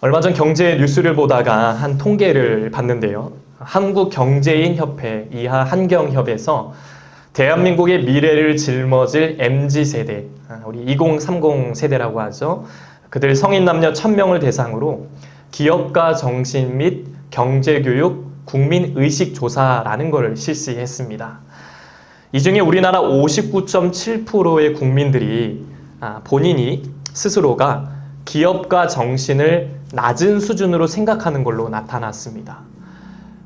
얼마 전 경제 뉴스를 보다가 한 통계를 봤는데요. 한국경제인협회 이하 한경협에서 대한민국의 미래를 짊어질 MZ세대, 우리 2030 세대라고 하죠. 그들 성인 남녀 1000명을 대상으로 기업가 정신 및 경제교육 국민의식 조사라는 것을 실시했습니다. 이 중에 우리나라 59.7%의 국민들이 본인이 스스로가 기업가 정신을 낮은 수준으로 생각하는 걸로 나타났습니다.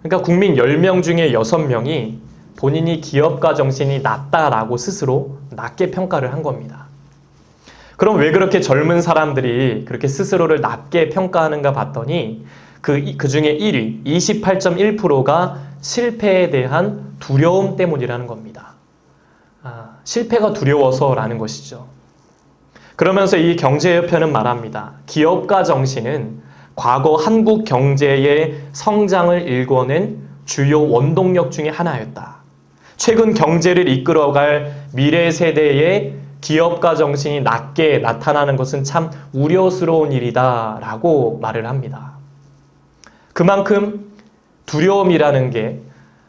그러니까 국민 10명 중에 6명이 본인이 기업가 정신이 낮다라고 스스로 낮게 평가를 한 겁니다. 그럼 왜 그렇게 젊은 사람들이 그렇게 스스로를 낮게 평가하는가 봤더니 그 중에 1위, 28.1%가 실패에 대한 두려움 때문이라는 겁니다. 실패가 두려워서라는 것이죠. 그러면서 이 경제협회는 말합니다. 기업가 정신은 과거 한국 경제의 성장을 일궈낸 주요 원동력 중에 하나였다. 최근 경제를 이끌어갈 미래 세대의 기업가 정신이 낮게 나타나는 것은 참 우려스러운 일이다 라고 말을 합니다. 그만큼 두려움이라는 게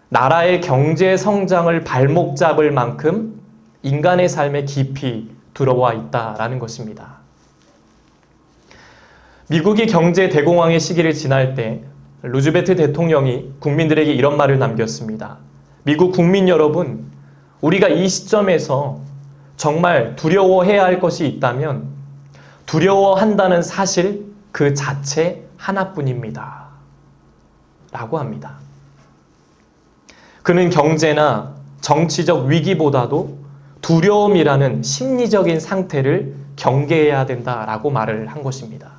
나라의 경제 성장을 발목 잡을 만큼 인간의 삶에 깊이 들어와 있다라는 것입니다. 미국이 경제 대공황의 시기를 지날 때 루즈벨트 대통령이 국민들에게 이런 말을 남겼습니다. 미국 국민 여러분, 우리가 이 시점에서 정말 두려워해야 할 것이 있다면 두려워한다는 사실 그 자체 하나뿐입니다. 라고 합니다. 그는 경제나 정치적 위기보다도 두려움이라는 심리적인 상태를 경계해야 된다라고 말을 한 것입니다.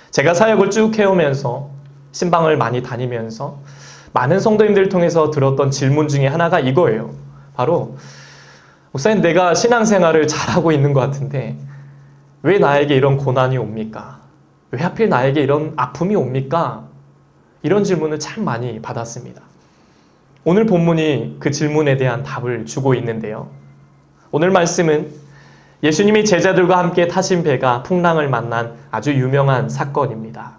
제가 사역을 쭉 해오면서 신방을 많이 다니면서 많은 성도님들을 통해서 들었던 질문 중에 하나가 이거예요. 바로 목사님, 내가 신앙생활을 잘하고 있는 것 같은데 왜 나에게 이런 고난이 옵니까? 왜 하필 나에게 이런 아픔이 옵니까? 이런 질문을 참 많이 받았습니다. 오늘 본문이 그 질문에 대한 답을 주고 있는데요. 오늘 말씀은 예수님이 제자들과 함께 타신 배가 풍랑을 만난 아주 유명한 사건입니다.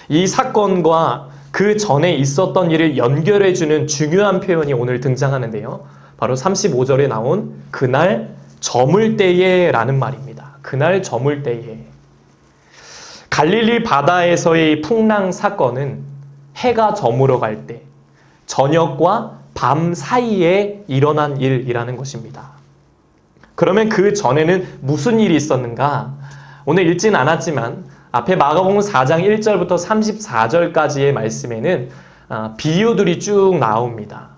이 사건과 그 전에 있었던 일을 연결해주는 중요한 표현이 오늘 등장하는데요. 바로 35절에 나온 그날 저물 때에 라는 말입니다. 그날 저물 때에. 갈릴리 바다에서의 풍랑 사건은 해가 저물어 갈 때, 저녁과 밤 사이에 일어난 일이라는 것입니다. 그러면 그 전에는 무슨 일이 있었는가? 오늘 읽진 않았지만 앞에 마가복음 4장 1절부터 34절까지의 말씀에는 비유들이 쭉 나옵니다.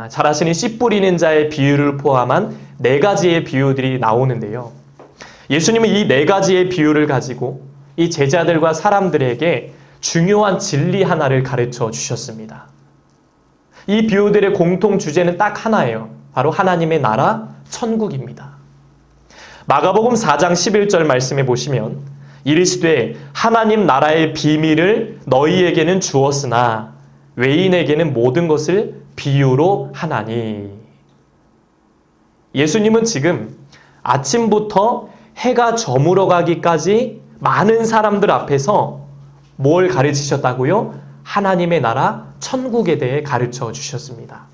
잘 아시는 씨 뿌리는 자의 비유를 포함한 4가지의 비유들이 나오는데요. 예수님은 이 4가지의 비유를 가지고 이 제자들과 사람들에게 중요한 진리 하나를 가르쳐 주셨습니다. 이 비유들의 공통 주제는 딱 하나예요. 바로 하나님의 나라, 천국입니다. 마가복음 4장 11절 말씀에 보시면 이르시되 하나님 나라의 비밀을 너희에게는 주었으나 외인에게는 모든 것을 비유로 하나니. 예수님은 지금 아침부터 해가 저물어 가기까지 많은 사람들 앞에서 뭘 가르치셨다고요? 하나님의 나라 천국에 대해 가르쳐 주셨습니다.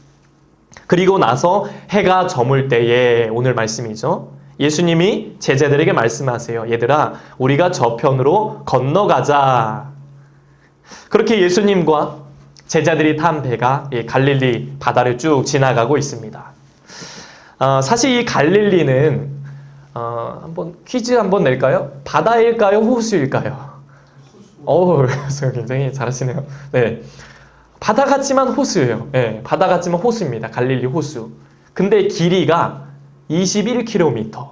그리고 나서 해가 저물 때에, 오늘 말씀이죠. 예수님이 제자들에게 말씀하세요. 얘들아, 우리가 저편으로 건너가자. 그렇게 예수님과 제자들이 탄 배가 갈릴리 바다를 쭉 지나가고 있습니다. 사실 이 갈릴리는 한번 퀴즈 한번 낼까요? 바다일까요? 호수일까요? 굉장히 잘하시네요. 네. 바다 같지만 호수예요. 네, 바다 같지만 호수입니다. 갈릴리 호수. 근데 길이가 21km,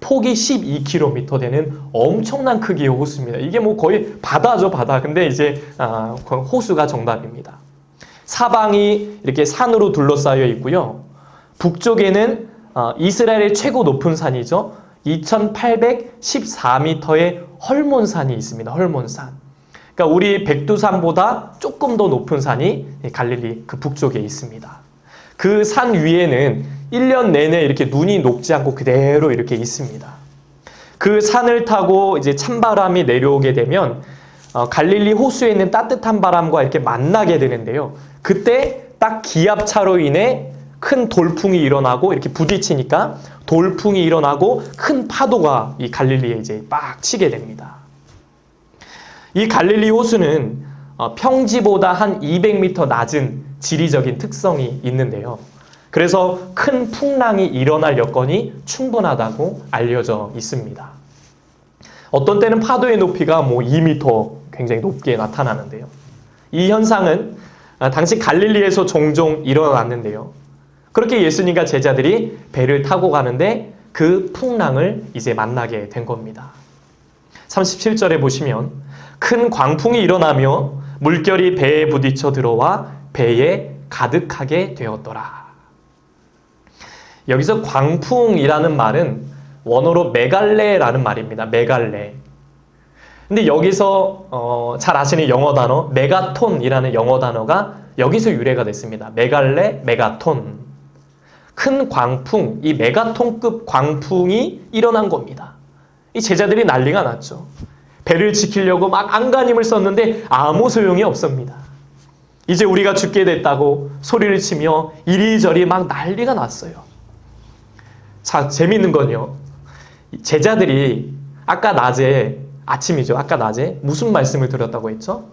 폭이 12km 되는 엄청난 크기의 호수입니다. 이게 뭐 거의 바다죠, 바다. 근데 이제 호수가 정답입니다. 사방이 이렇게 산으로 둘러싸여 있고요. 북쪽에는 이스라엘의 최고 높은 산이죠. 2814m의 헐몬산이 있습니다. 헐몬산. 그러니까 우리 백두산보다 조금 더 높은 산이 갈릴리 그 북쪽에 있습니다. 그 산 위에는 1년 내내 이렇게 눈이 녹지 않고 그대로 이렇게 있습니다. 그 산을 타고 이제 찬바람이 내려오게 되면 갈릴리 호수에 있는 따뜻한 바람과 이렇게 만나게 되는데요. 그때 딱 기압차로 인해 큰 돌풍이 일어나고 이렇게 부딪히니까 돌풍이 일어나고 큰 파도가 이 갈릴리에 이제 빡 치게 됩니다. 이 갈릴리 호수는 평지보다 한 200m 낮은 지리적인 특성이 있는데요. 그래서 큰 풍랑이 일어날 여건이 충분하다고 알려져 있습니다. 어떤 때는 파도의 높이가 2m 굉장히 높게 나타나는데요. 이 현상은 당시 갈릴리에서 종종 일어났는데요. 그렇게 예수님과 제자들이 배를 타고 가는데 그 풍랑을 이제 만나게 된 겁니다. 37절에 보시면 큰 광풍이 일어나며 물결이 배에 부딪혀 들어와 배에 가득하게 되었더라. 여기서 광풍이라는 말은 원어로 메갈레라는 말입니다. 메갈레. 근데 여기서 잘 아시는 영어 단어 메가톤이라는 영어 단어가 여기서 유래가 됐습니다. 메갈레, 메가톤. 큰 광풍, 이 메가톤급 광풍이 일어난 겁니다. 이 제자들이 난리가 났죠. 배를 지키려고 막 안간힘을 썼는데 아무 소용이 없습니다. 이제 우리가 죽게 됐다고 소리를 치며 이리저리 막 난리가 났어요. 자, 재미있는 건요. 제자들이 아까 낮에, 아침이죠. 아까 낮에 무슨 말씀을 드렸다고 했죠?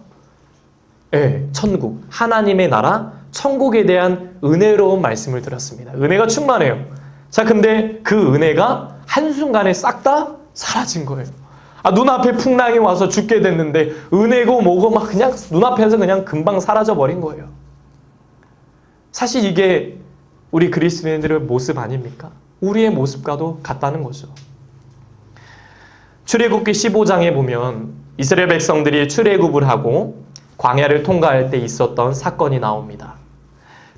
천국, 하나님의 나라, 천국에 대한 은혜로운 말씀을 드렸습니다. 은혜가 충만해요. 자, 근데 그 은혜가 한순간에 싹 다 사라진 거예요. 눈앞에 풍랑이 와서 죽게 됐는데 은혜고 뭐고 막 그냥 눈앞에서 그냥 금방 사라져 버린 거예요. 사실 이게 우리 그리스도인들의 모습 아닙니까? 우리의 모습과도 같다는 거죠. 출애굽기 15장에 보면 이스라엘 백성들이 출애굽을 하고 광야를 통과할 때 있었던 사건이 나옵니다.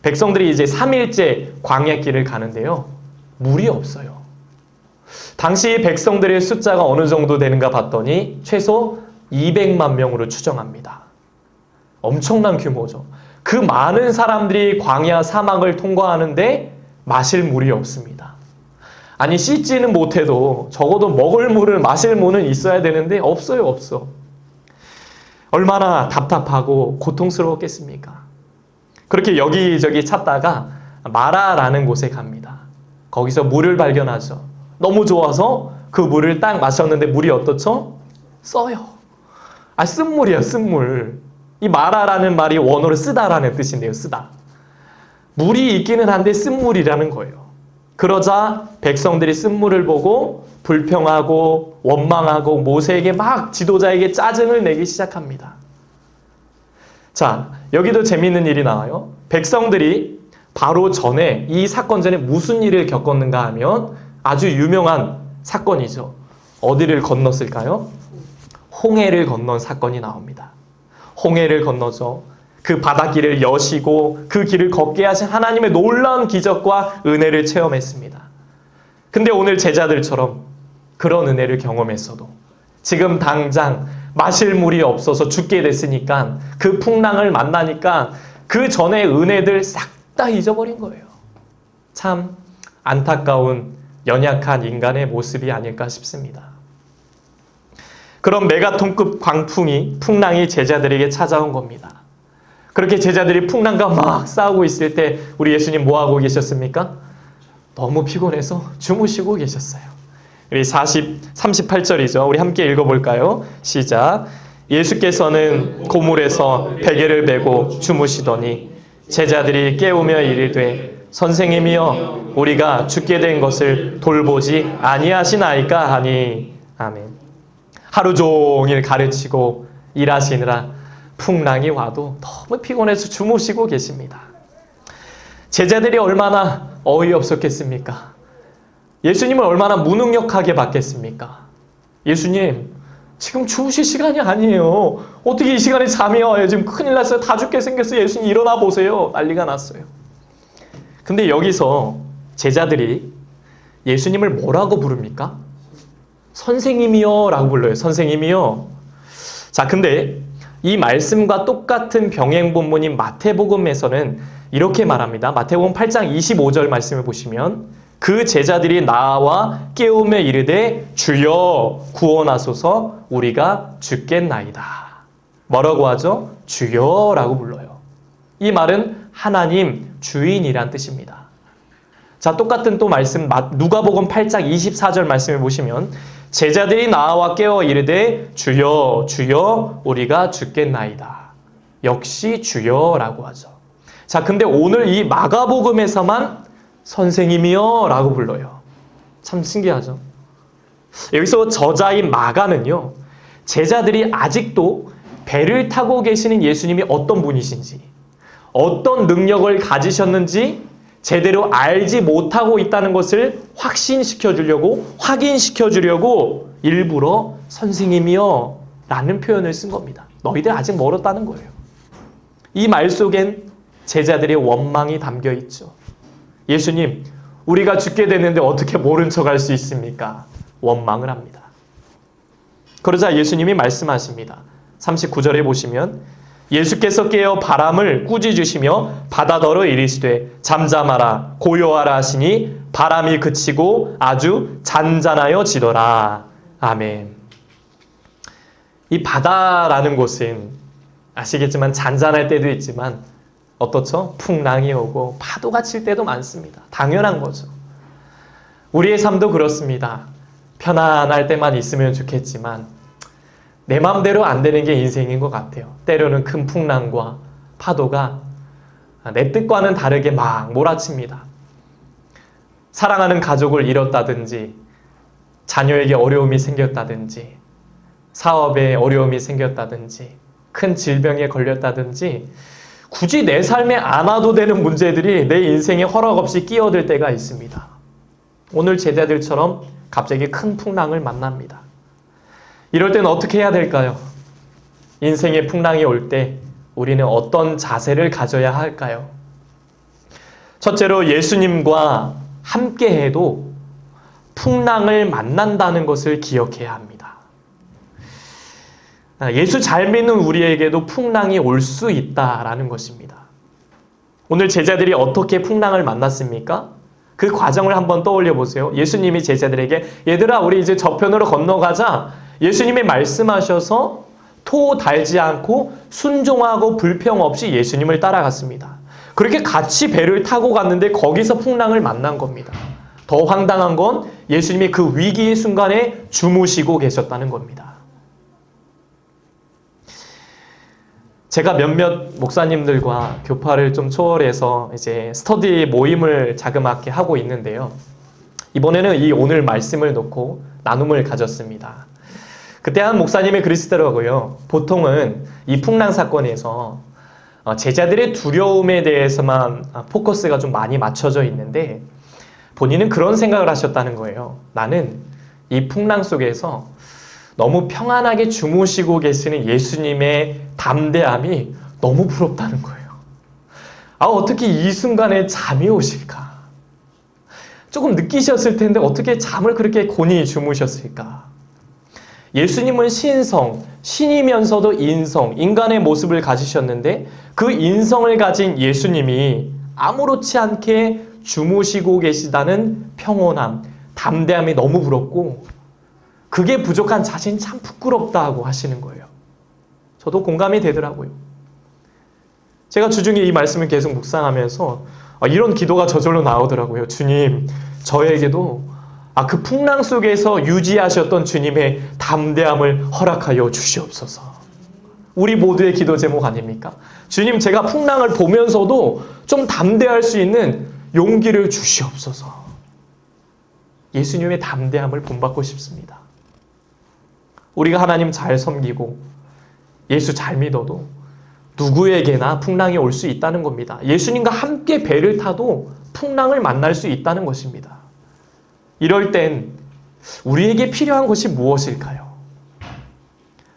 백성들이 이제 3일째 광야길을 가는데요. 물이 없어요. 당시 백성들의 숫자가 어느 정도 되는가 봤더니 최소 200만 명으로 추정합니다. 엄청난 규모죠. 그 많은 사람들이 광야 사막을 통과하는데 마실 물이 없습니다. 아니, 씻지는 못해도 적어도 먹을 물을, 마실 물은 있어야 되는데 없어요, 없어. 얼마나 답답하고 고통스러웠겠습니까? 그렇게 여기저기 찾다가 마라라는 곳에 갑니다. 거기서 물을 발견하죠. 너무 좋아서 그 물을 딱 마셨는데 물이 어떻죠? 써요. 쓴물이에요, 쓴물. 이 마라라는 말이 원어로 쓰다라는 뜻인데요, 쓰다. 물이 있기는 한데 쓴물이라는 거예요. 그러자 백성들이 쓴물을 보고 불평하고 원망하고 모세에게 막 지도자에게 짜증을 내기 시작합니다. 자, 여기도 재미있는 일이 나와요. 백성들이 바로 전에, 이 사건 전에 무슨 일을 겪었는가 하면 아주 유명한 사건이죠. 어디를 건넜을까요? 홍해를 건넌 사건이 나옵니다. 홍해를 건너죠. 그 바닷길을 여시고 그 길을 걷게 하신 하나님의 놀라운 기적과 은혜를 체험했습니다. 근데 오늘 제자들처럼 그런 은혜를 경험했어도 지금 당장 마실 물이 없어서 죽게 됐으니까, 그 풍랑을 만나니까 그 전에 은혜들 싹 다 잊어버린 거예요. 참 안타까운 연약한 인간의 모습이 아닐까 싶습니다. 그런 메가톤급 풍랑이 제자들에게 찾아온 겁니다. 그렇게 제자들이 풍랑과 막 싸우고 있을 때 우리 예수님 뭐 하고 계셨습니까? 너무 피곤해서 주무시고 계셨어요. 우리 38절이죠. 우리 함께 읽어볼까요? 시작. 예수께서는 고물에서 베개를 메고 주무시더니 제자들이 깨우며 이르되 선생님이여, 우리가 죽게 된 것을 돌보지 아니하시나이까 하니. 아멘. 하루 종일 가르치고 일하시느라 풍랑이 와도 너무 피곤해서 주무시고 계십니다. 제자들이 얼마나 어이없었겠습니까? 예수님을 얼마나 무능력하게 봤겠습니까? 예수님, 지금 주무실 시간이 아니에요. 어떻게 이 시간에 잠이 와요? 지금 큰일 났어요. 다 죽게 생겼어요. 예수님 일어나 보세요. 난리가 났어요. 근데 여기서 제자들이 예수님을 뭐라고 부릅니까? 선생님이요 라고 불러요. 선생님이요. 자, 근데 이 말씀과 똑같은 병행 본문인 마태복음에서는 이렇게 말합니다. 마태복음 8장 25절 말씀을 보시면 그 제자들이 나와 깨우며 이르되 주여 구원하소서 우리가 죽겠나이다. 뭐라고 하죠? 주여라고 불러요. 이 말은 하나님 주인이란 뜻입니다. 자, 똑같은 또 말씀 누가복음 8장 24절 말씀을 보시면 제자들이 나와 깨어 이르되 주여 주여 우리가 죽겠나이다. 역시 주여라고 하죠. 자, 근데 오늘 이 마가복음에서만 선생님이여 라고 불러요. 참 신기하죠. 여기서 저자인 마가는요, 제자들이 아직도 배를 타고 계시는 예수님이 어떤 분이신지, 어떤 능력을 가지셨는지 제대로 알지 못하고 있다는 것을 확신시켜 주려고, 확인시켜 주려고 일부러 선생님이여 라는 표현을 쓴 겁니다. 너희들 아직 멀었다는 거예요. 이 말 속엔 제자들의 원망이 담겨 있죠. 예수님, 우리가 죽게 되는데 어떻게 모른 척 할 수 있습니까? 원망을 합니다. 그러자 예수님이 말씀하십니다. 39절에 보시면 예수께서 깨어 바람을 꾸짖으시며 바다더러 이르시되 잠잠하라 고요하라 하시니 바람이 그치고 아주 잔잔하여지더라. 아멘. 이 바다라는 곳은 아시겠지만 잔잔할 때도 있지만 어떻죠? 풍랑이 오고 파도가 칠 때도 많습니다. 당연한 거죠. 우리의 삶도 그렇습니다. 편안할 때만 있으면 좋겠지만 내 마음대로 안 되는 게 인생인 것 같아요. 때로는 큰 풍랑과 파도가 내 뜻과는 다르게 막 몰아칩니다. 사랑하는 가족을 잃었다든지 자녀에게 어려움이 생겼다든지 사업에 어려움이 생겼다든지 큰 질병에 걸렸다든지 굳이 내 삶에 안 와도 되는 문제들이 내 인생에 허락 없이 끼어들 때가 있습니다. 오늘 제자들처럼 갑자기 큰 풍랑을 만납니다. 이럴 때는 어떻게 해야 될까요? 인생의 풍랑이 올 때 우리는 어떤 자세를 가져야 할까요? 첫째로 예수님과 함께해도 풍랑을 만난다는 것을 기억해야 합니다. 예수 잘 믿는 우리에게도 풍랑이 올 수 있다라는 것입니다. 오늘 제자들이 어떻게 풍랑을 만났습니까? 그 과정을 한번 떠올려 보세요. 예수님이 제자들에게 얘들아 우리 이제 저편으로 건너가자. 예수님이 말씀하셔서 토 달지 않고 순종하고 불평 없이 예수님을 따라갔습니다. 그렇게 같이 배를 타고 갔는데 거기서 풍랑을 만난 겁니다. 더 황당한 건 예수님이 그 위기의 순간에 주무시고 계셨다는 겁니다. 제가 몇몇 목사님들과 교파를 좀 초월해서 이제 스터디 모임을 자그맣게 하고 있는데요. 이번에는 이 오늘 말씀을 놓고 나눔을 가졌습니다. 그때 한 목사님이 그러시더라고요. 보통은 이 풍랑 사건에서 제자들의 두려움에 대해서만 포커스가 좀 많이 맞춰져 있는데 본인은 그런 생각을 하셨다는 거예요. 나는 이 풍랑 속에서 너무 평안하게 주무시고 계시는 예수님의 담대함이 너무 부럽다는 거예요. 어떻게 이 순간에 잠이 오실까? 조금 느끼셨을 텐데 어떻게 잠을 그렇게 곤히 주무셨을까? 예수님은 신성, 신이면서도 인성, 인간의 모습을 가지셨는데 그 인성을 가진 예수님이 아무렇지 않게 주무시고 계시다는 평온함, 담대함이 너무 부럽고 그게 부족한 자신 참 부끄럽다고 하시는 거예요. 저도 공감이 되더라고요. 제가 주중에 이 말씀을 계속 묵상하면서 이런 기도가 저절로 나오더라고요. 주님, 저에게도 그 풍랑 속에서 유지하셨던 주님의 담대함을 허락하여 주시옵소서. 우리 모두의 기도 제목 아닙니까? 주님, 제가 풍랑을 보면서도 좀 담대할 수 있는 용기를 주시옵소서. 예수님의 담대함을 본받고 싶습니다. 우리가 하나님 잘 섬기고 예수 잘 믿어도 누구에게나 풍랑이 올 수 있다는 겁니다. 예수님과 함께 배를 타도 풍랑을 만날 수 있다는 것입니다. 이럴 땐 우리에게 필요한 것이 무엇일까요?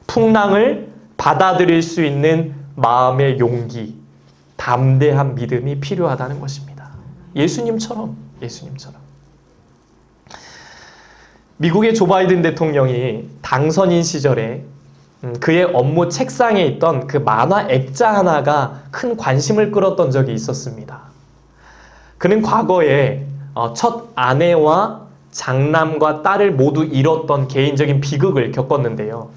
풍랑을 받아들일 수 있는 마음의 용기, 담대한 믿음이 필요하다는 것입니다. 예수님처럼. 미국의 조 바이든 대통령이 당선인 시절에 그의 업무 책상에 있던 그 만화 액자 하나가 큰 관심을 끌었던 적이 있었습니다. 그는 과거에 첫 아내와 장남과 딸을 모두 잃었던 개인적인 비극을 겪었는데요.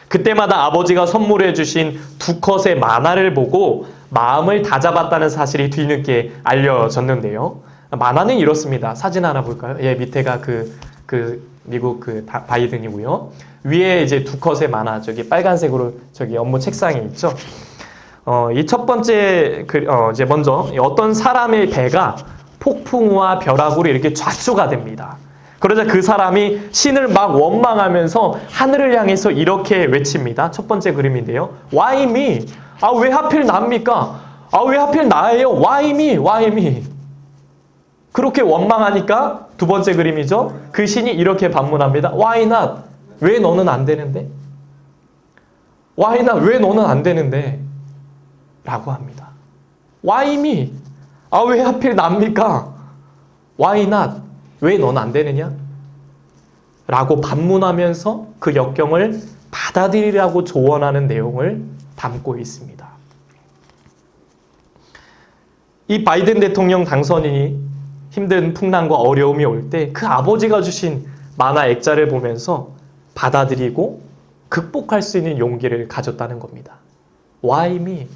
그때마다 아버지가 선물해 주신 2컷의 만화를 보고 마음을 다잡았다는 사실이 뒤늦게 알려졌는데요. 만화는 이렇습니다. 사진 하나 볼까요? 예, 밑에가 미국 바이든이고요. 위에 이제 2컷의 만화, 저기 빨간색으로 저기 업무 책상이 있죠. 이 첫 번째 이제 먼저 어떤 사람의 배가 폭풍우와 벼락으로 이렇게 좌초가 됩니다. 그러자 그 사람이 신을 막 원망하면서 하늘을 향해서 이렇게 외칩니다. 첫 번째 그림인데요. Why me? 아, 왜 하필 납니까? 아, 왜 하필 나예요? Why me? Why me? 그렇게 원망하니까 두 번째 그림이죠. 그 신이 이렇게 반문합니다. Why not? 왜 너는 안 되는데? Why not? 왜 너는 안 되는데? 라고 합니다. Why me? 아, 왜 하필 납니까? Why not? 왜 너는 안 되느냐? 라고 반문하면서 그 역경을 받아들이라고 조언하는 내용을 담고 있습니다. 이 바이든 대통령 당선인이 힘든 풍랑과 어려움이 올 때 그 아버지가 주신 만화 액자를 보면서 받아들이고 극복할 수 있는 용기를 가졌다는 겁니다. Why me?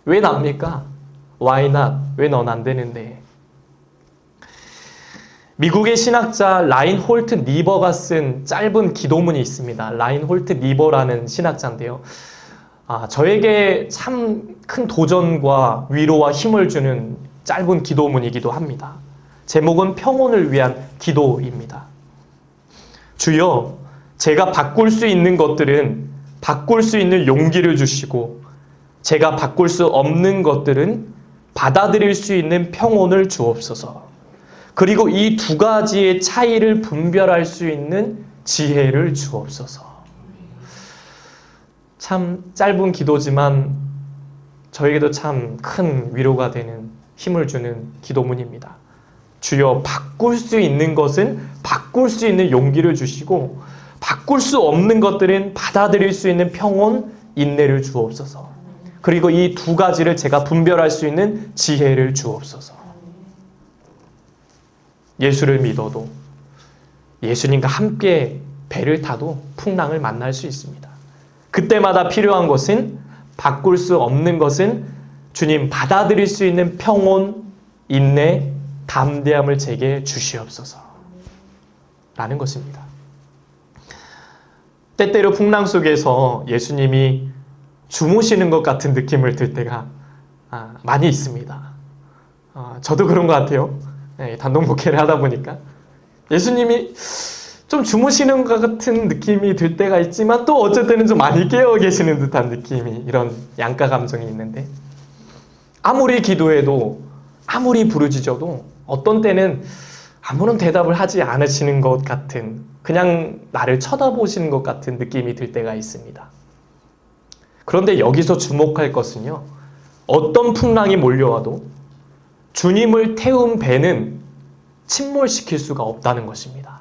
왜 납니까? Why not? 왜 넌 안 되는데? 미국의 신학자 라인홀트 니버가 쓴 짧은 기도문이 있습니다. 라인홀트 니버라는 신학자인데요. 저에게 참 큰 도전과 위로와 힘을 주는 짧은 기도문이기도 합니다. 제목은 평온을 위한 기도입니다. 주여, 제가 바꿀 수 있는 것들은 바꿀 수 있는 용기를 주시고 제가 바꿀 수 없는 것들은 받아들일 수 있는 평온을 주옵소서. 그리고 이 두 가지의 차이를 분별할 수 있는 지혜를 주옵소서. 참 짧은 기도지만 저에게도 참 큰 위로가 되는 힘을 주는 기도문입니다. 주여, 바꿀 수 있는 것은 바꿀 수 있는 용기를 주시고 바꿀 수 없는 것들은 받아들일 수 있는 평온, 인내를 주옵소서. 그리고 이 두 가지를 제가 분별할 수 있는 지혜를 주옵소서. 예수를 믿어도 예수님과 함께 배를 타도 풍랑을 만날 수 있습니다. 그때마다 필요한 것은 바꿀 수 없는 것은 주님 받아들일 수 있는 평온, 인내, 담대함을 제게 주시옵소서 라는 것입니다. 때때로 풍랑 속에서 예수님이 주무시는 것 같은 느낌을 들 때가 많이 있습니다. 저도 그런 것 같아요. 단독 목회를 하다 보니까 예수님이 좀 주무시는 것 같은 느낌이 들 때가 있지만 또 어쩔 때는 좀 많이 깨어 계시는 듯한 느낌이, 이런 양가 감정이 있는데, 아무리 기도해도 아무리 부르짖어도 어떤 때는 아무런 대답을 하지 않으시는 것 같은, 그냥 나를 쳐다보시는 것 같은 느낌이 들 때가 있습니다. 그런데 여기서 주목할 것은요, 어떤 풍랑이 몰려와도 주님을 태운 배는 침몰시킬 수가 없다는 것입니다.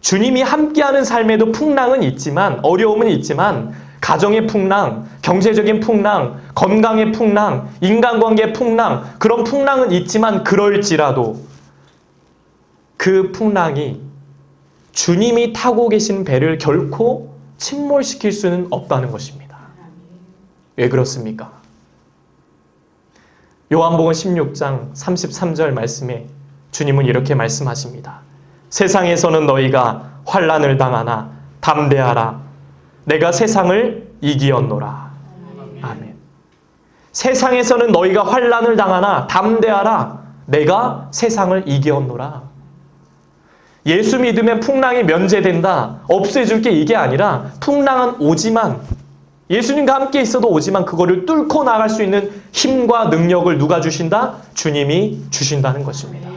주님이 함께하는 삶에도 풍랑은 있지만, 어려움은 있지만, 가정의 풍랑, 경제적인 풍랑, 건강의 풍랑, 인간관계의 풍랑, 그런 풍랑은 있지만 그럴지라도 그 풍랑이 주님이 타고 계신 배를 결코 침몰시킬 수는 없다는 것입니다. 왜 그렇습니까? 요한복음 16장 33절 말씀에 주님은 이렇게 말씀하십니다. 세상에서는 너희가 환난을 당하나 담대하라. 내가 세상을 이기었노라. 아멘. 세상에서는 너희가 환난을 당하나 담대하라. 내가 세상을 이기었노라. 예수 믿으면 풍랑이 면제된다, 없애줄 게 이게 아니라, 풍랑은 오지만, 예수님과 함께 있어도 오지만 그거를 뚫고 나갈 수 있는 힘과 능력을 누가 주신다? 주님이 주신다는 것입니다.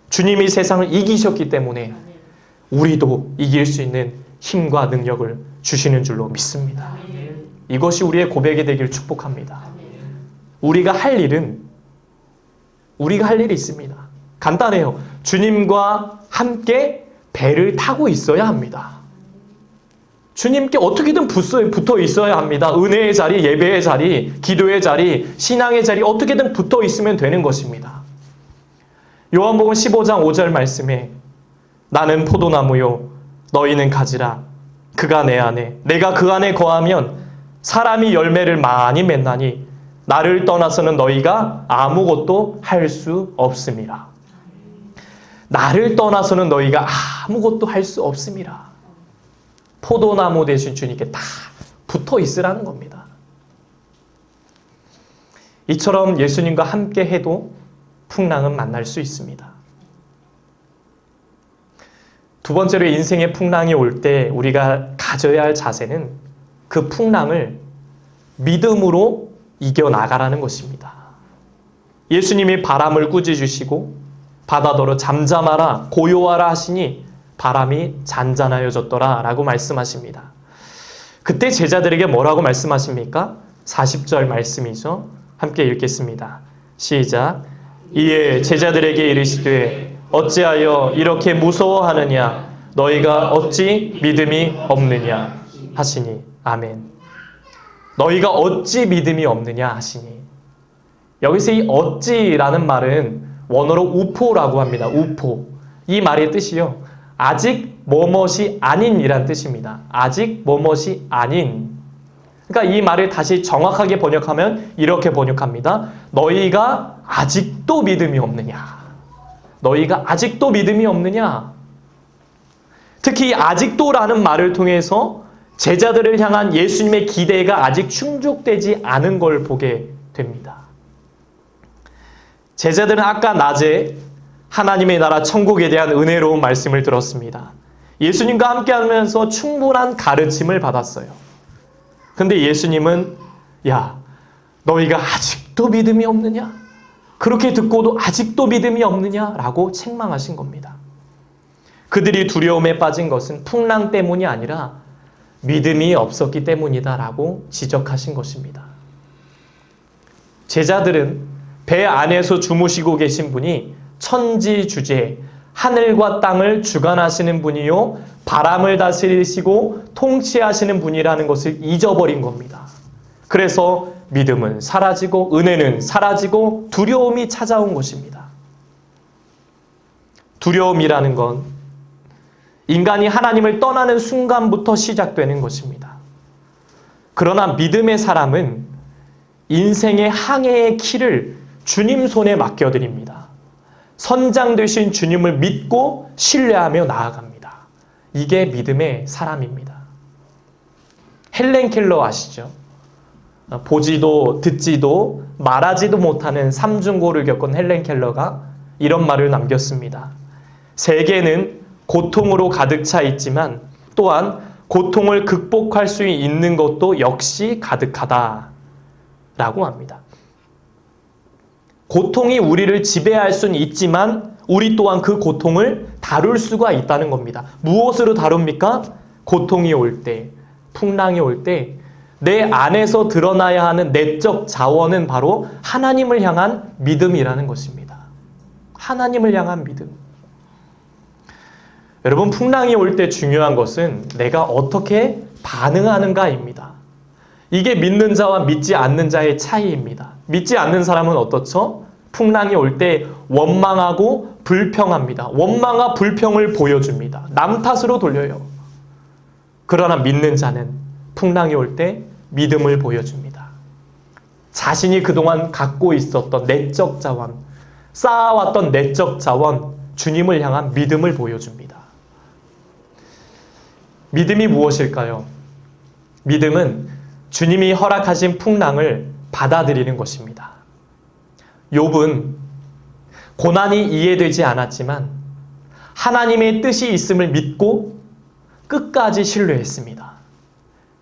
주님이 세상을 이기셨기 때문에 우리도 이길 수 있는 힘과 능력을 주시는 줄로 믿습니다. 이것이 우리의 고백이 되길 축복합니다. 우리가 할 일이 있습니다. 간단해요. 주님과 함께 배를 타고 있어야 합니다. 주님께 어떻게든 붙어 있어야 합니다. 은혜의 자리, 예배의 자리, 기도의 자리, 신앙의 자리, 어떻게든 붙어 있으면 되는 것입니다. 요한복음 15장 5절 말씀에 나는 포도나무요 너희는 가지라 그가 내 안에 내가 그 안에 거하면 사람이 열매를 많이 맺나니 나를 떠나서는 너희가 아무것도 할 수 없음이라. 나를 떠나서는 너희가 아무것도 할 수 없음이라. 포도나무 대신 주님께 다 붙어 있으라는 겁니다. 이처럼 예수님과 함께 해도 풍랑은 만날 수 있습니다. 두 번째로 인생의 풍랑이 올 때 우리가 가져야 할 자세는 그 풍랑을 믿음으로 이겨나가라는 것입니다. 예수님이 바람을 꾸짖으시고 바다더러 잠잠하라 고요하라 하시니 바람이 잔잔하여졌더라 라고 말씀하십니다. 그때 제자들에게 뭐라고 말씀하십니까? 40절 말씀이죠. 함께 읽겠습니다. 시작. 이에 제자들에게 이르시되 어찌하여 이렇게 무서워하느냐 너희가 어찌 믿음이 없느냐 하시니. 아멘. 너희가 어찌 믿음이 없느냐 하시니. 여기서 이 어찌라는 말은 원어로 우포라고 합니다. 우포. 이 말의 뜻이요. 아직 뭐뭇이 아닌이란 뜻입니다. 아직 뭐뭇이 아닌. 그러니까 이 말을 다시 정확하게 번역하면 이렇게 번역합니다. 너희가 아직도 믿음이 없느냐. 너희가 아직도 믿음이 없느냐. 특히 아직도라는 말을 통해서 제자들을 향한 예수님의 기대가 아직 충족되지 않은 걸 보게 됩니다. 제자들은 아까 낮에 하나님의 나라 천국에 대한 은혜로운 말씀을 들었습니다. 예수님과 함께하면서 충분한 가르침을 받았어요. 근데 예수님은 야, 너희가 아직도 믿음이 없느냐? 그렇게 듣고도 아직도 믿음이 없느냐? 라고 책망하신 겁니다. 그들이 두려움에 빠진 것은 풍랑 때문이 아니라 믿음이 없었기 때문이다라고 지적하신 것입니다. 제자들은 배 안에서 주무시고 계신 분이 천지주제, 하늘과 땅을 주관하시는 분이요 바람을 다스리시고 통치하시는 분이라는 것을 잊어버린 겁니다. 그래서 믿음은 사라지고 은혜는 사라지고 두려움이 찾아온 것입니다. 두려움이라는 건 인간이 하나님을 떠나는 순간부터 시작되는 것입니다. 그러나 믿음의 사람은 인생의 항해의 키를 주님 손에 맡겨드립니다. 선장 되신 주님을 믿고 신뢰하며 나아갑니다. 이게 믿음의 사람입니다. 헬렌 켈러 아시죠? 보지도 듣지도 말하지도 못하는 삼중고를 겪은 헬렌 켈러가 이런 말을 남겼습니다. 세계는 고통으로 가득 차 있지만 또한 고통을 극복할 수 있는 것도 역시 가득하다 라고 합니다. 고통이 우리를 지배할 수는 있지만 우리 또한 그 고통을 다룰 수가 있다는 겁니다. 무엇으로 다룹니까? 고통이 올 때, 풍랑이 올 때 내 안에서 드러나야 하는 내적 자원은 바로 하나님을 향한 믿음이라는 것입니다. 하나님을 향한 믿음. 여러분, 풍랑이 올 때 중요한 것은 내가 어떻게 반응하는가입니다. 이게 믿는 자와 믿지 않는 자의 차이입니다. 믿지 않는 사람은 어떻죠? 풍랑이 올 때 원망하고 불평합니다. 원망과 불평을 보여줍니다. 남 탓으로 돌려요. 그러나 믿는 자는 풍랑이 올 때 믿음을 보여줍니다. 자신이 그동안 갖고 있었던 내적 자원, 쌓아왔던 내적 자원, 주님을 향한 믿음을 보여줍니다. 믿음이 무엇일까요? 믿음은 주님이 허락하신 풍랑을 받아들이는 것입니다. 욥은 고난이 이해되지 않았지만 하나님의 뜻이 있음을 믿고 끝까지 신뢰했습니다.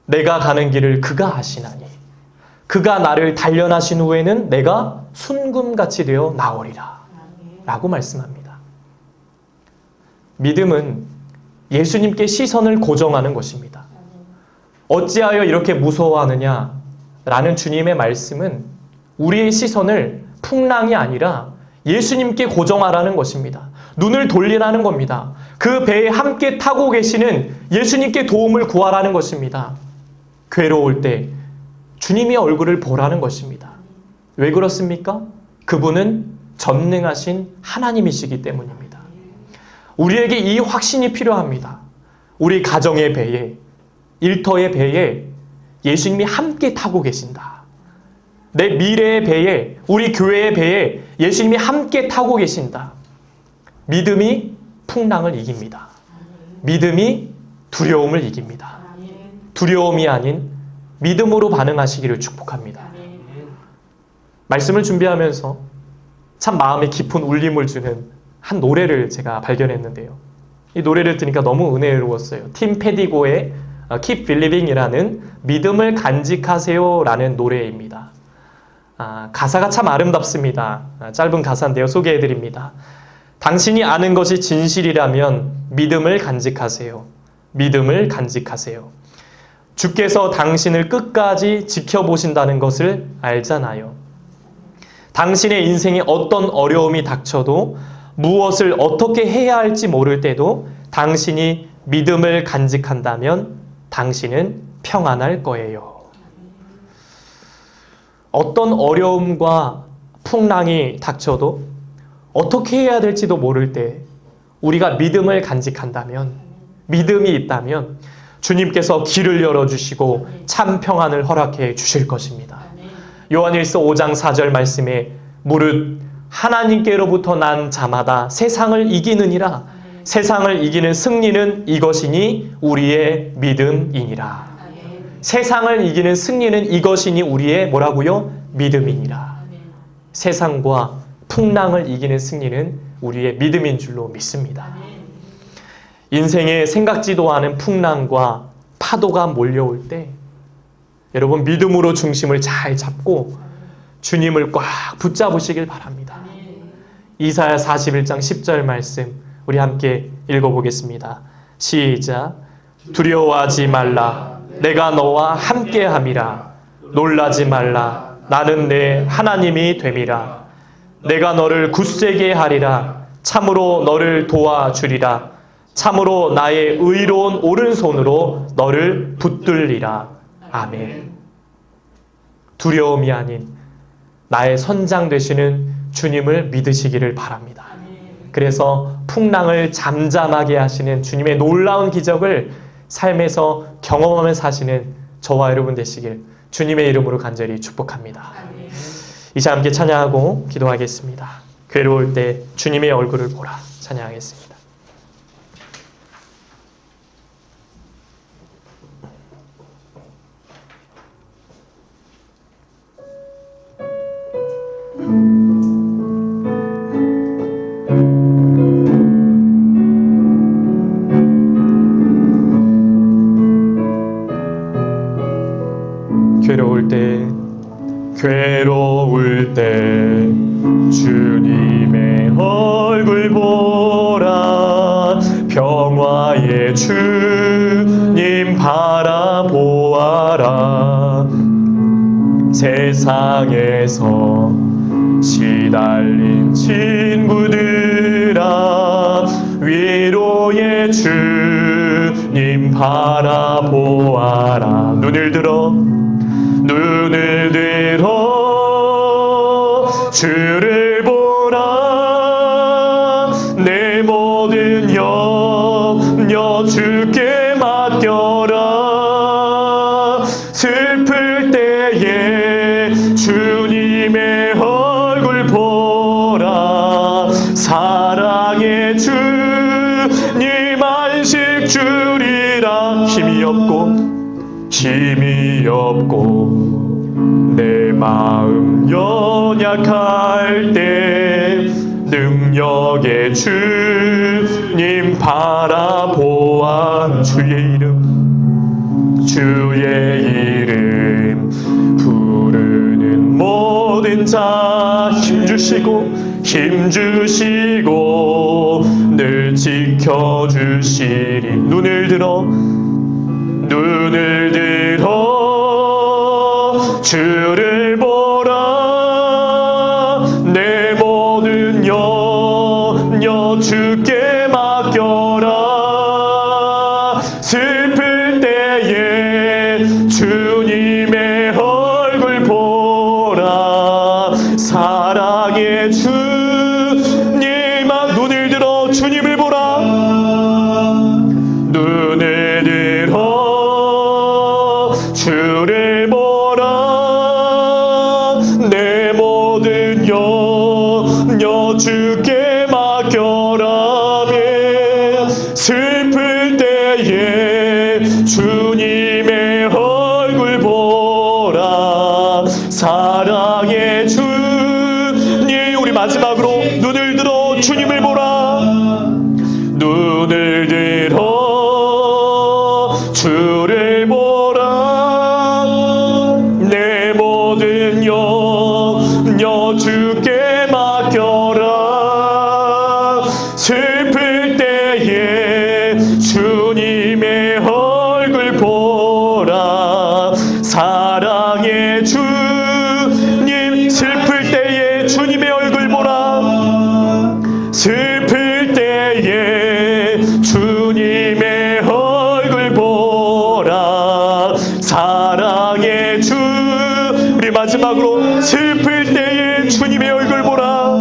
내가 가는 길을 그가 아시나니 그가 나를 단련하신 후에는 내가 순금같이 되어 나오리라 라고 말씀합니다. 믿음은 예수님께 시선을 고정하는 것입니다. 어찌하여 이렇게 무서워하느냐 라는 주님의 말씀은 우리의 시선을 풍랑이 아니라 예수님께 고정하라는 것입니다. 눈을 돌리라는 겁니다. 그 배에 함께 타고 계시는 예수님께 도움을 구하라는 것입니다. 괴로울 때 주님의 얼굴을 보라는 것입니다. 왜 그렇습니까? 그분은 전능하신 하나님이시기 때문입니다. 우리에게 이 확신이 필요합니다. 우리 가정의 배에, 일터의 배에 예수님이 함께 타고 계신다. 내 미래의 배에, 우리 교회의 배에 예수님이 함께 타고 계신다. 믿음이 풍랑을 이깁니다. 믿음이 두려움을 이깁니다. 두려움이 아닌 믿음으로 반응하시기를 축복합니다. 말씀을 준비하면서 참 마음에 깊은 울림을 주는 한 노래를 제가 발견했는데요. 이 노래를 들으니까 너무 은혜로웠어요. 팀 페디고의 Keep Believing이라는 믿음을 간직하세요 라는 노래입니다. 가사가 참 아름답습니다. 짧은 가사인데요. 소개해드립니다. 당신이 아는 것이 진실이라면 믿음을 간직하세요. 믿음을 간직하세요. 주께서 당신을 끝까지 지켜보신다는 것을 알잖아요. 당신의 인생에 어떤 어려움이 닥쳐도 무엇을 어떻게 해야 할지 모를 때도 당신이 믿음을 간직한다면 당신은 평안할 거예요. 어떤 어려움과 풍랑이 닥쳐도 어떻게 해야 될지도 모를 때 우리가 믿음을 간직한다면, 믿음이 있다면 주님께서 길을 열어주시고 참 평안을 허락해 주실 것입니다. 요한일서 5장 4절 말씀에 무릇 하나님께로부터 난 자마다 세상을 이기느니라. 세상을 이기는 승리는 이것이니 우리의 믿음이니라. 세상을 이기는 승리는 이것이니 우리의 뭐라고요? 믿음이니라. 세상과 풍랑을 이기는 승리는 우리의 믿음인 줄로 믿습니다. 인생에 생각지도 않은 풍랑과 파도가 몰려올 때 여러분 믿음으로 중심을 잘 잡고 주님을 꽉 붙잡으시길 바랍니다. 이사야 41장 10절 말씀 우리 함께 읽어보겠습니다. 시작. 두려워하지 말라. 내가 너와 함께함이라. 놀라지 말라. 나는 내 하나님이 됨이라. 내가 너를 굳세게 하리라. 참으로 너를 도와주리라. 참으로 나의 의로운 오른손으로 너를 붙들리라. 아멘. 두려움이 아닌 나의 선장 되시는 주님을 믿으시기를 바랍니다. 그래서 풍랑을 잠잠하게 하시는 주님의 놀라운 기적을 삶에서 경험하며 사시는 저와 여러분 되시길 주님의 이름으로 간절히 축복합니다. 이제 함께 찬양하고 기도하겠습니다. 괴로울 때 주님의 얼굴을 보라. 찬양하겠습니다. 괴로울 때 주님의 얼굴 보라. 평화의 주님 바라보아라. 세상에서 시달린 친구들아 위로의 주님 바라보아라. 눈을 들어 주를 보라. 내 모든 염려 주께 맡겨라. 슬플 때에 주님의 얼굴 보라. 사랑의 주님 안식 주리라. 힘이 없고 내 마음 연약할 때 능력의 주님 바라보아. 주의 이름 부르는 모든 자 힘주시고 늘 지켜주시리. 눈을 들어 주를 보라. 내 모든 염려 주께 맡겨라. 슬플 때에 주님의 얼굴 보라. 사랑의 주 주를 보라. 내 모든 염려 주께 맡겨라며. 슬플 때에 주님의 얼굴 보라. 사랑의 주님. 우리 마지막으로 눈을 들어 주님을 보라. 눈을 들어 주를 보라. 내 모든 염려 주께 맡겨라. 슬플 때에 주님의 얼굴 보라. 사랑의 주님. 슬플 때에 주님의 얼굴 보라. 슬플 때에 주님의 얼굴 보라. 사랑의 주. 우리 마지막으로 슬플 때에 주님의 얼굴 보라.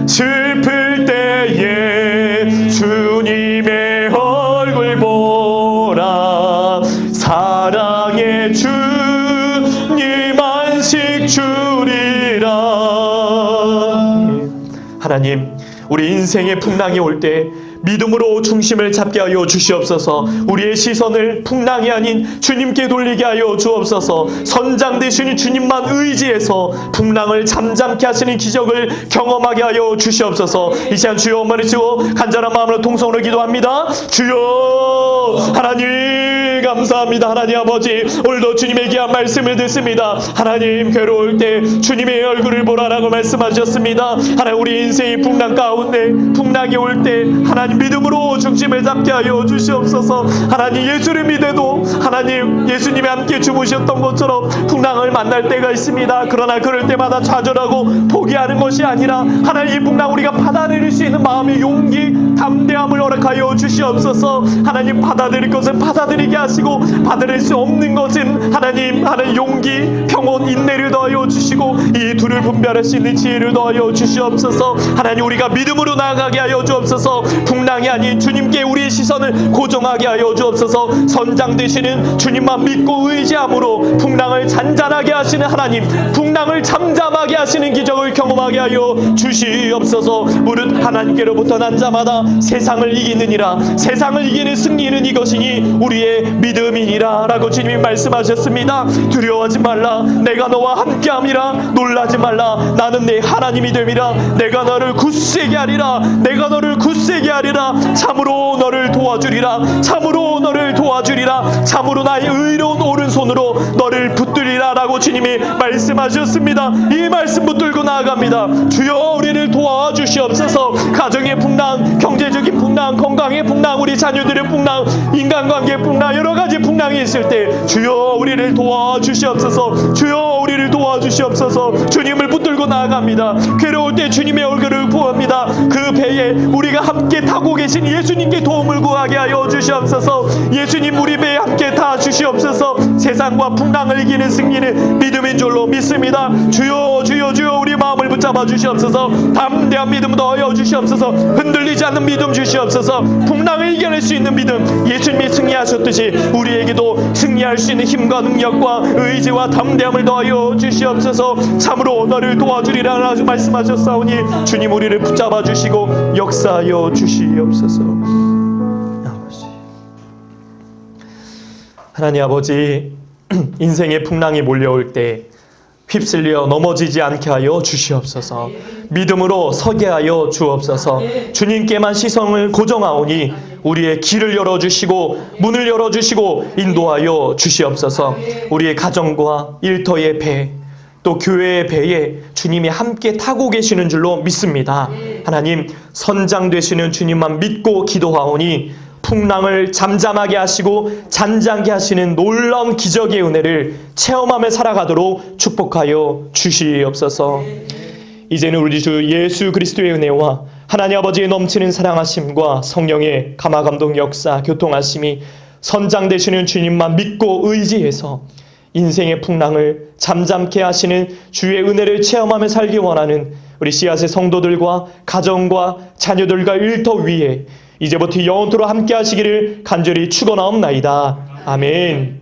슬플 때에 주님의 얼굴 보라. 사랑의 주님 안식 주리라. 하나님, 우리 인생의 풍랑이 올 때 믿음으로 중심을 잡게 하여 주시옵소서. 우리의 시선을 풍랑이 아닌 주님께 돌리게 하여 주옵소서. 선장 되시는 주님만 의지해서 풍랑을 잠잠케 하시는 기적을 경험하게 하여 주시옵소서. 이 시간 주여 엄마를 간절한 마음으로 통성으로 기도합니다. 주여 하나님 감사합니다. 하나님 아버지, 오늘도 주님의 귀한 말씀을 듣습니다. 하나님, 괴로울 때 주님의 얼굴을 보라라고 말씀하셨습니다. 하나님, 우리 인생의 풍랑 가운데 풍랑이 올 때 하나님 믿음으로 중심을 잡게 하여 주시옵소서. 하나님, 예수를 믿어도 하나님 예수님이 함께 주무셨던 것처럼 풍랑을 만날 때가 있습니다. 그러나 그럴 때마다 좌절하고 포기하는 것이 아니라 하나님, 이 풍랑 우리가 받아들일 수 있는 마음의 용기, 담대함을 허락하여 주시옵소서. 하나님, 받아들일 것은 받아들이게 하시고 받아들일 수 없는 것은 하나님 용기, 평온, 인내를 더하여 주시고 이 둘을 분별할 수 있는 지혜를 더하여 주시옵소서. 하나님, 우리가 믿음으로 나아가게 하여 주옵소서. 풍랑이 아닌 주님께 우리의 시선을 고정하게 하여 주옵소서. 선장 되시는 주님만 믿고 의지함으로 풍랑을 잔잔하게 하시는 하나님, 풍랑을 잠잠하게 하시는 기적을 경험하게 하여 주시옵소서. 무릇 하나님께로부터 난 자마다 세상을 이기느니라. 세상을 이기는 승리는 이것이니 우리의 믿음이니라 라고 주님이 말씀하셨습니다. 두려워하지 말라. 내가 너와 함께함이라. 놀라지 말라. 나는 내 하나님이 됨이라. 내가 너를 굳세게 하리라. 내가 너를 굳세게 하리라. 참으로 너를 도와주리라. 참으로 너를 도와주리라. 참으로 나의 의로운 오른손으로 너를 붙들리라 라고 주님이 말씀하셨습니다. 이 말씀 붙들고 나아갑니다. 주여 우리를 도와주시옵소서. 가정의 풍랑, 경제적인 풍랑, 건강의 풍랑, 우리 자녀들의 풍랑, 인간관계의 풍랑, 여러 가지 풍랑이 있을 때 주여 우리를 도와주시옵소서. 주여 우리를 도와주시옵소서. 주님을 붙들고 나아갑니다. 괴로울 때 주님의 얼굴을 보합니다. 그 배에 우리가 함께 타고 계신 예수님께 도움을 구하게 하여 주시옵소서. 예수님 우리 배에 함께 타 주시옵소서. 세상과 풍랑을 이기는 승리는 믿음인 줄로 믿습니다. 주여 주여 주여 우리 마음을 붙잡아 주시옵소서. 담대한 믿음 더하여 주시옵소서. 흔들리지 않는 믿음 주시옵소서. 풍랑을 이겨낼 수 있는 믿음, 예수님이 승리하셨듯이 우리에게도 승리할 수 있는 힘과 능력과 의지와 담대함을 더하여 주시옵소서. 참으로 너를 도와주리라 말씀하셨사오니 주님 우리를 붙잡아 주시고 역사하여 주시옵소서. 하나님 아버지, 인생의 풍랑이 몰려올 때 휩쓸려 넘어지지 않게 하여 주시옵소서. 믿음으로 서게 하여 주옵소서. 주님께만 시선을 고정하오니 우리의 길을 열어주시고 문을 열어주시고 인도하여 주시옵소서. 우리의 가정과 일터의 배, 또 교회의 배에 주님이 함께 타고 계시는 줄로 믿습니다. 하나님, 선장 되시는 주님만 믿고 기도하오니 풍랑을 잠잠하게 하시고 잔잔케 하시는 놀라운 기적의 은혜를 체험하며 살아가도록 축복하여 주시옵소서. 이제는 우리 주 예수 그리스도의 은혜와 하나님 아버지의 넘치는 사랑하심과 성령의 감화감동 역사 교통하심이 선장 되시는 주님만 믿고 의지해서 인생의 풍랑을 잠잠케 하시는 주의 은혜를 체험하며 살기 원하는 우리 씨앗의 성도들과 가정과 자녀들과 일터 위에 이제부터 영원토록 함께 하시기를 간절히 축원하옵나이다. 아멘.